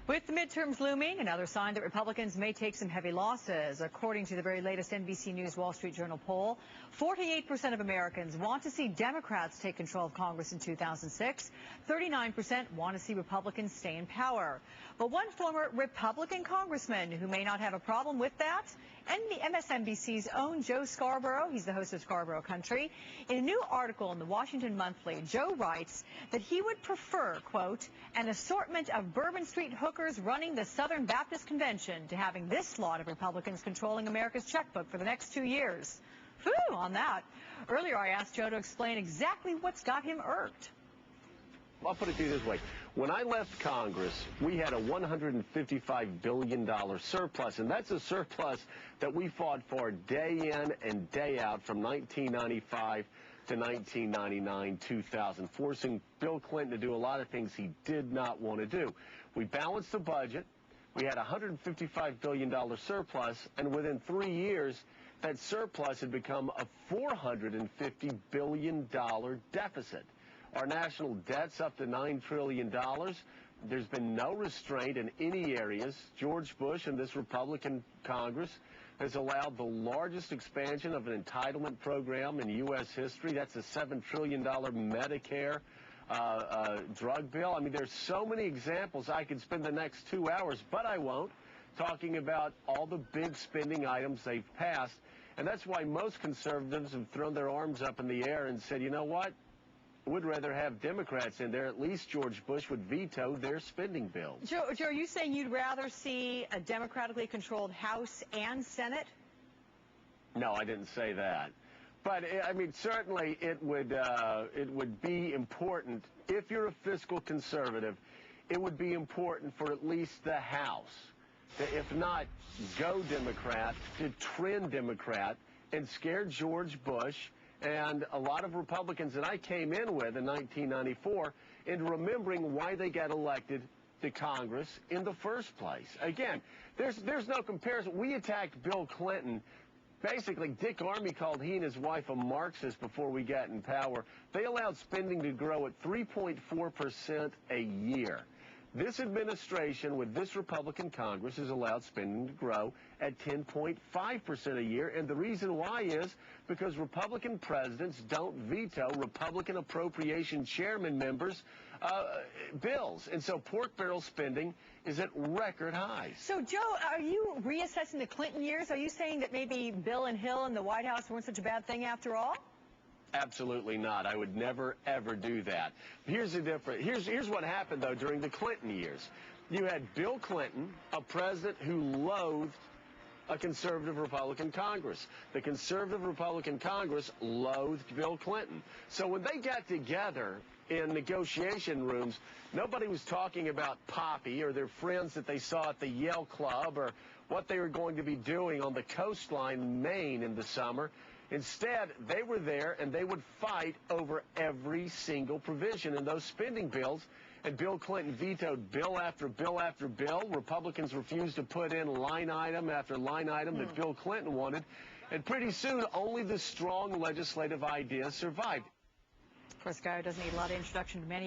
With the midterms looming, another sign that Republicans may take some heavy losses. According to the very latest NBC News Wall Street Journal poll, 48% of Americans want to see Democrats take control of Congress in 2006. 39% want to see Republicans stay in power. But one former Republican congressman who may not have a problem with that, and the MSNBC's own Joe Scarborough, he's the host of Scarborough Country. In a new article in the Washington Monthly, Joe writes that he would prefer, quote, an assortment of Bourbon Street hookers running the Southern Baptist Convention to having this lot of Republicans controlling America's checkbook for the next 2 years. Whew, on that. Earlier, I asked Joe to explain exactly what's got him irked. I'll put it to you this way. When I left Congress, we had a $155 billion surplus, and that's a surplus that we fought for day in and day out from 1995 to 1999, 2000, forcing Bill Clinton to do a lot of things he did not want to do. We balanced the budget. We had a $155 billion surplus, and within 3 years, that surplus had become a $450 billion deficit. Our national debt's up to $9 trillion. There's been no restraint in any areas. George Bush and this Republican Congress has allowed the largest expansion of an entitlement program in U.S. history. That's a $7 trillion Medicare drug bill. I mean, there's so many examples. I could spend the next 2 hours, but I won't, talking about all the big spending items they've passed. And that's why most conservatives have thrown their arms up in the air and said, you know what? Would rather have Democrats in there. At least George Bush would veto their spending bills. Joe, are you saying you'd rather see a democratically controlled House and Senate? No, I didn't say that. But, I mean, certainly it would be important, if you're a fiscal conservative, it would be important for at least the House to, if not go Democrat, to trend Democrat and scare George Bush and a lot of Republicans that I came in with in 1994 into remembering why they got elected to Congress in the first place. Again, there's no comparison. We attacked Bill Clinton. Basically, Dick Armey called he and his wife a Marxist before we got in power. They allowed spending to grow at 3.4% a year. This administration, with this Republican Congress, has allowed spending to grow at 10.5% a year. And the reason why is because Republican presidents don't veto Republican appropriation chairman members' bills. And so pork barrel spending is at record highs. So, Joe, are you reassessing the Clinton years? Are you saying that maybe Bill and Hill in the White House weren't such a bad thing after all? Absolutely not. I would never, ever do that. Here's the difference. Here's what happened, though, during the Clinton years. You had Bill Clinton, a president who loathed a conservative Republican Congress. The conservative Republican Congress loathed Bill Clinton. So when they got together in negotiation rooms, nobody was talking about Poppy or their friends that they saw at the Yale Club or what they were going to be doing on the coastline in Maine in the summer. Instead, they were there and they would fight over every single provision in those spending bills. And Bill Clinton vetoed bill after bill after bill. Republicans refused to put in line item after line item that Bill Clinton wanted. And pretty soon, only the strong legislative ideas survived. Of course, guy who doesn't need a lot of introduction to many.